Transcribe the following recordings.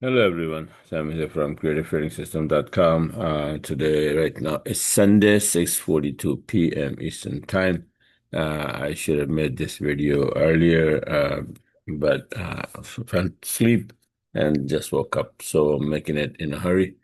Hello everyone, Sam here from creativetrading.com. Today, right now, it's Sunday, 6:42 p.m. Eastern Time. I should have made this video earlier, but fell asleep and just woke up, so I'm making it in a hurry.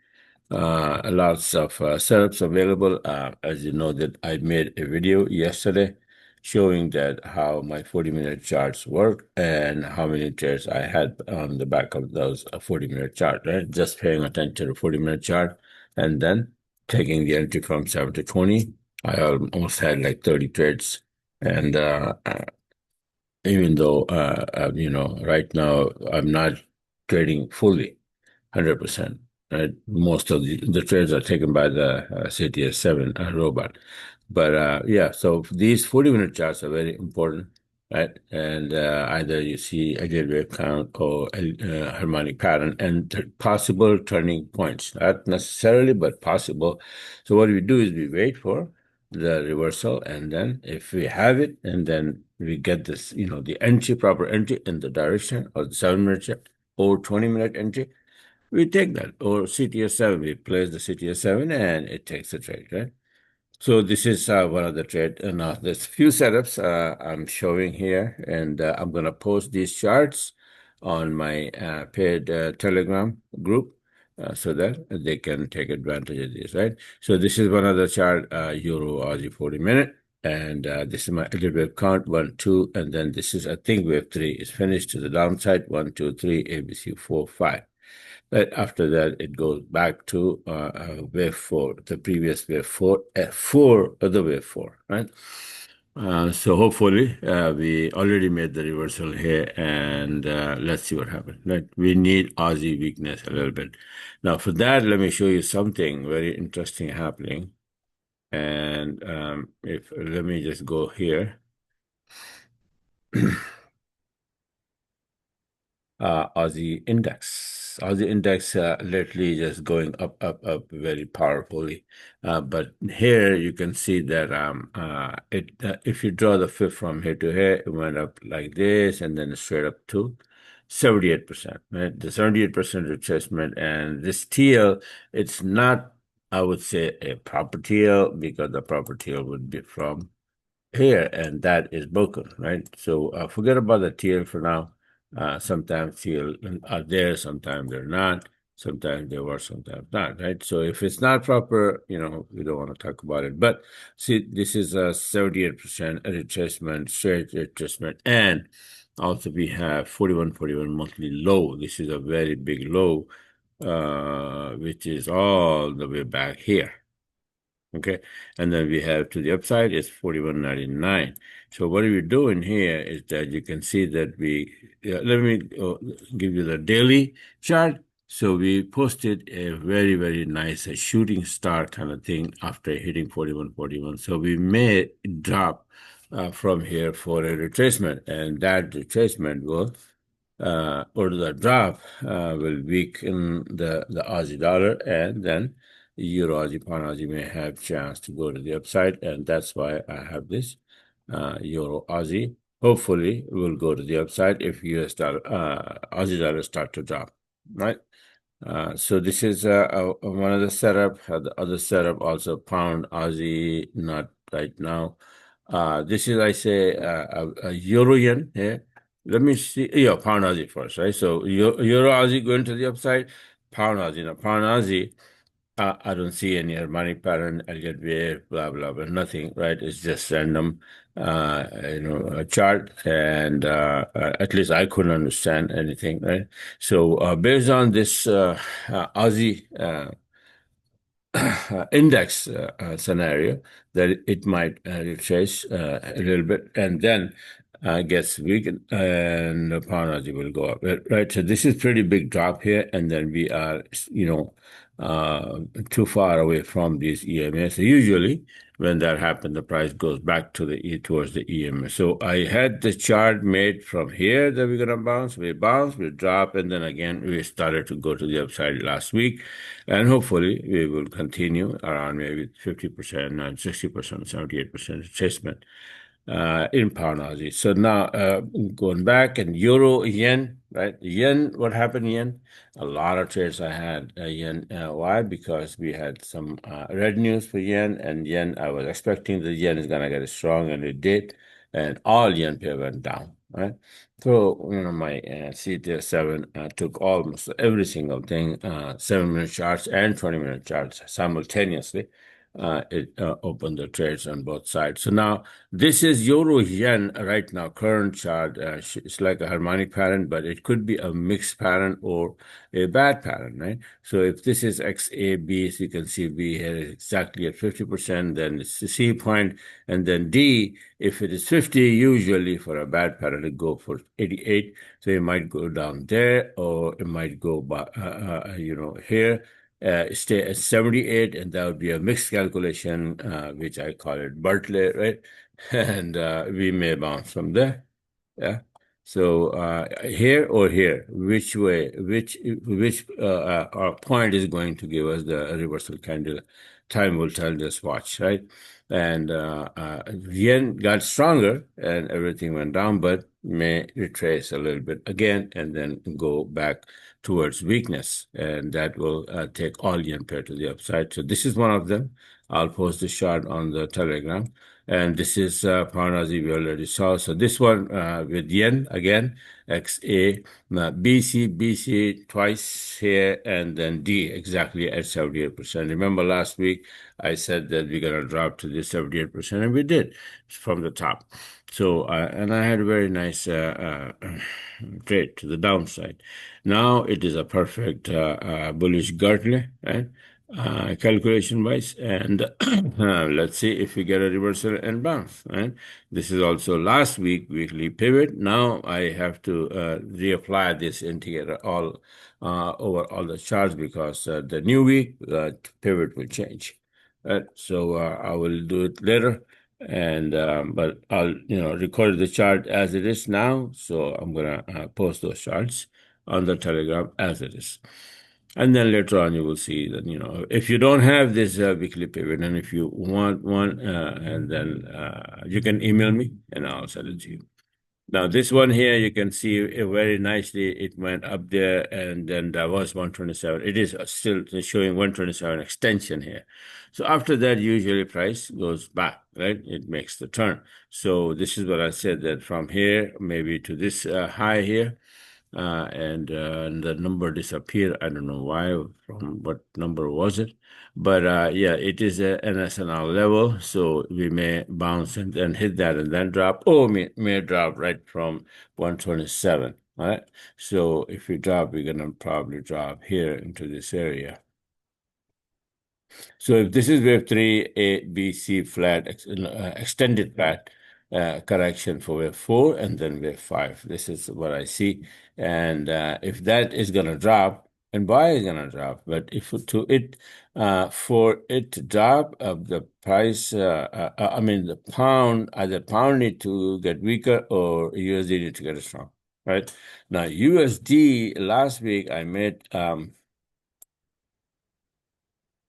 Lots of setups available. As you know, that I made a video yesterday showing that how my 40-minute charts work and how many trades I had on the back of those 40-minute chart, right? Just paying attention to the 40-minute chart and then taking the entry from 7 to 20. I almost had like 30 trades. And even though, right now I'm not trading fully, 100%. Right? Most of the trades are taken by the CTS7 robot. But yeah, so these 40-minute charts are very important, right? And either you see a dead wave count or a harmonic pattern and possible turning points. Not necessarily, but possible. So what we do is we wait for the reversal, and then if we have it, and then we get this, the entry, proper entry in the direction of the 7-minute or 20-minute entry, we take that. Or CTS7, we place the CTS7 and it takes the trade, right? So this is one of the trade. And there's few setups I'm showing here, and I'm going to post these charts on my paid Telegram group so that they can take advantage of this, right? So this is one of the chart, Euro Aussie 40-minute. And this is my little wave count, 1, 2, and then this is, I think, wave 3 is finished to the downside, 1, 2, 3, ABC 4, 5. But after that, it goes back to wave 4, the previous wave 4, the wave 4, right? So hopefully we already made the reversal here, and let's see what happens. Right? We need Aussie weakness a little bit. Now for that, let me show you something very interesting happening. And if let me just go here. Aussie index. Aussie index lately just going up, up, up very powerfully. But here you can see that if you draw the fib from here to here, it went up like this and then straight up to 78%. Right? The 78% retracement, and this TL, it's not, I would say, a proper TL because the proper TL would be from here, and that is broken, right? So forget about the TL for now. Sometimes TL are there, sometimes they're not. Sometimes they were, sometimes not, right? So if it's not proper, we don't want to talk about it. But see, this is a 78% retracement, straight retracement, and also we have 41 monthly low. This is a very big low, which is all the way back here. Okay, and then we have to the upside is 41.99. So what we're doing here is that you can see that let me give you the daily chart. So we posted a very, very nice shooting star kind of thing after hitting 41.41. So we may drop from here for a retracement, and that retracement will or the drop will weaken the Aussie dollar, and then Euro Aussie Pound Aussie may have chance to go to the upside, and that's why I have this Euro Aussie. Hopefully, will go to the upside if US dollar Aussie dollar start to drop, right? So this is one of the setup. The other setup also Pound Aussie, not right now. This is I say a Euro yen here. Let me see. Yeah, Pound Aussie first, right? So Euro Aussie going to the upside, Pound Aussie. Now Pound Aussie, I don't see any harmonic pattern, Elliott wave, blah blah, but nothing, right? It's just random, a chart, and at least I couldn't understand anything, right? So based on this Aussie index scenario, that it might retrace a little bit and then gets weak, and the pound Aussie will go up, right? So this is pretty big drop here, and then we are, too far away from these EMS. So usually, when that happens, the price goes back to towards the EMS. So I had the chart made from here that we're gonna bounce. We bounce, we drop, and then again we started to go to the upside last week, and hopefully we will continue around maybe 50% and 60%, 78% retracement. in pound Aussie. So now going back and euro, yen, right? Yen, what happened yen? A lot of trades I had yen. Why? Because we had some red news for yen, and yen, I was expecting the yen is going to get strong, and it did. And all yen pair went down, right? So, my CTS7 took almost every single thing, 7-minute charts and 20-minute charts simultaneously. It opened the trades on both sides. So now this is euro yen right now, current chart. It's like a harmonic pattern, but it could be a mixed pattern or a bad pattern, right? So if this is XAB, so you can see B here is exactly at 50%, then it's the C point, and then D, if it is 50, usually for a bad pattern, it go for 88. So it might go down there, or it might go by, here stay at 78, and that would be a mixed calculation, which I call it Bartlett, right? And we may bounce from there. Yeah. So here or here, which way, which point is going to give us the reversal candle? Time will tell. Just watch, right? And yen got stronger, and everything went down, but may retrace a little bit again, and then go back towards weakness, and that will take all yen pair to the upside. So this is one of them. I'll post the chart on the Telegram. And this is pound Aussie we already saw. So this one with yen again, XA, BC twice here, and then D exactly at 78%. Remember last week I said that we're going to drop to the 78%, and we did from the top. So, and I had a very nice trade to the downside. Now it is a perfect bullish Gartley, right? Calculation wise, and let's see if we get a reversal and bounce, right? This is also last weekly pivot. Now I have to reapply this indicator all over all the charts, because the new week pivot will change. Right? So I will do it later, and but I'll record the chart as it is now. So I'm gonna post those charts on the Telegram as it is. And then later on, you will see that, if you don't have this weekly pivot, and if you want one, and then you can email me and I'll send it to you. Now, this one here, you can see it very nicely. It went up there, and then that was 127. It is still showing 127 extension here. So after that, usually price goes back, right? It makes the turn. So this is what I said, that from here, maybe to this high here, and the number disappeared. I don't know why, from what number was it. But yeah, it is an SNL level, so we may bounce and then hit that and then drop, or may drop right from 127. All right. So if we drop, we're gonna probably drop here into this area. So if this is wave 3, A, B, C flat, extended flat correction for wave 4, and then wave 5. This is what I see. And if that is going to drop, and buy is going to drop, but if to it, for it to drop, the price, I mean, the pound, either pound need to get weaker or USD need to get strong, right? Now, USD, last week I made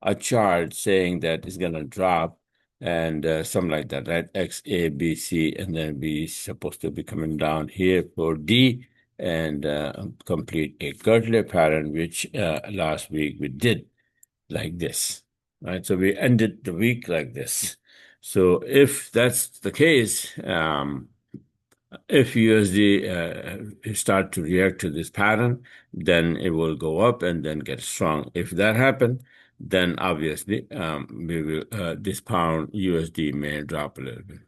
a chart saying that it's going to drop, and something like that, right? X, A, B, C, and then B is supposed to be coming down here for D, and complete a Gertler pattern, which last week we did like this, right? So we ended the week like this. So if that's the case, if USD start to react to this pattern, then it will go up and then get strong. If that happens, then obviously we will this pound USD may drop a little bit,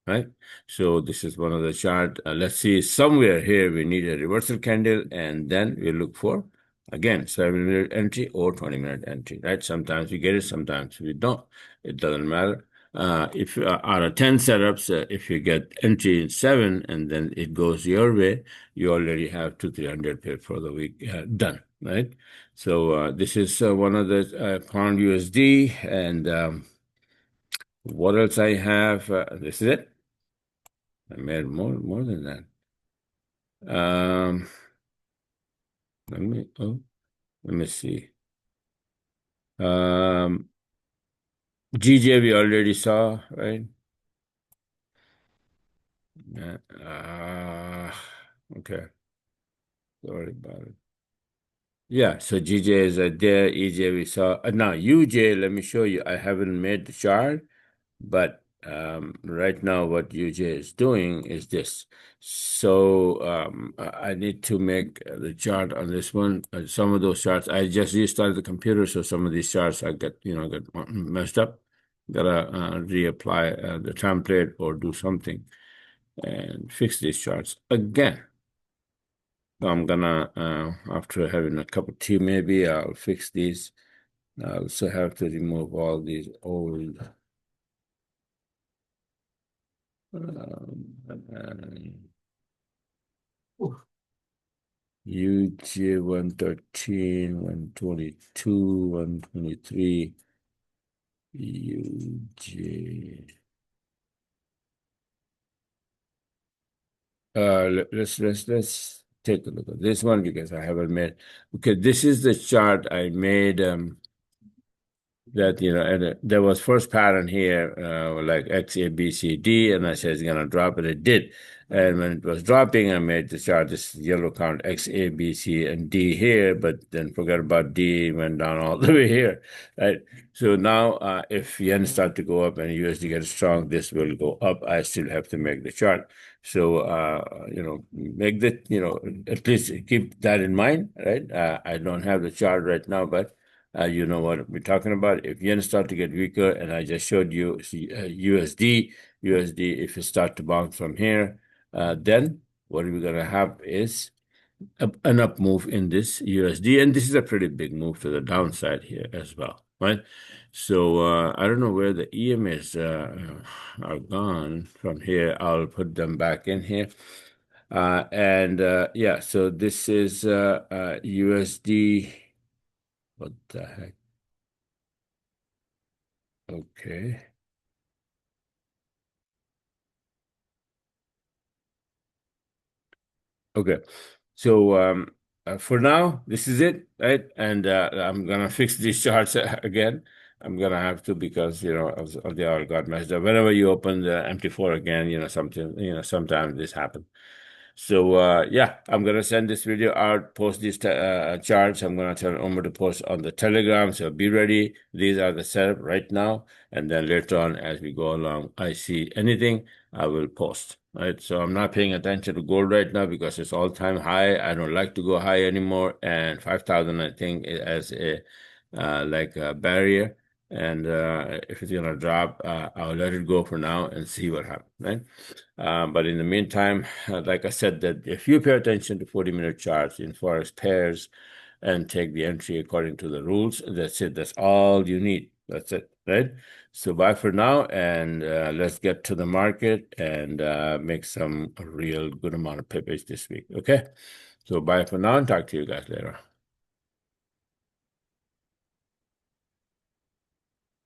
right? So this is one of the chart. Let's see, somewhere here we need a reversal candle, and then we look for again 7-minute entry or 20-minute entry, right? Sometimes we get it, sometimes we don't. It doesn't matter. If out of 10 setups, if you get entry in 7 and then it goes your way, you already have 200-300 pip for the week done, right? So this is one of the pound USD, and what else I have? This is it. I made more than that. Let me see. GJ we already saw, right? Okay. Sorry about it. Yeah, so GJ is there, EJ we saw. Now UJ, let me show you. I haven't made the chart, but right now what UJ is doing is this. So I need to make the chart on this one. Some of those charts, I just restarted the computer, so some of these charts I got messed up. Gotta reapply the template or do something and fix these charts again. So I'm gonna, after having a cup of tea, maybe I'll fix these. I also have to remove all these old UJ 113, 122, 123, UJ. Let's take a look at this one because I haven't made. Okay, this is the chart I made. That and there was first pattern here like X, A, B, C, D, and I said it's gonna drop, and it did. And when it was dropping, I made the chart this yellow count X, A, B, C, and D here, but then forgot about D, went down all the way here, right? So now if yen start to go up and USD gets strong, this will go up. I still have to make the chart. So make that, at least keep that in mind, right? I don't have the chart right now, but you know what we're talking about. If yen start to get weaker, and I just showed you USD, if it start to bounce from here, then what we're gonna have is an up move in this USD, and this is a pretty big move to the downside here as well, right? So I don't know where the EMAs are gone from here. I'll put them back in here. And yeah, so this is USD. What the heck? Okay. Okay. So for now, this is it, right? And I'm gonna fix these charts again. I'm gonna have to because they all got messed up. Whenever you open the MT4 again, something, sometimes this happens. So yeah, I'm gonna send this video out, post these charts. I'm gonna tell Omar to post on the Telegram. So be ready. These are the setup right now, and then later on, as we go along, I see anything, I will post. Right. So I'm not paying attention to gold right now because it's all-time high. I don't like to go high anymore, and 5,000 I think as a like a barrier. And if it's gonna drop, I'll let it go for now and see what happens. Right. But in the meantime, like I said, that if you pay attention to 40-minute charts in Forex pairs and take the entry according to the rules, that's it. That's all you need. That's it, right? So bye for now, and let's get to the market and make some real good amount of pips this week. Okay? So bye for now, and talk to you guys later.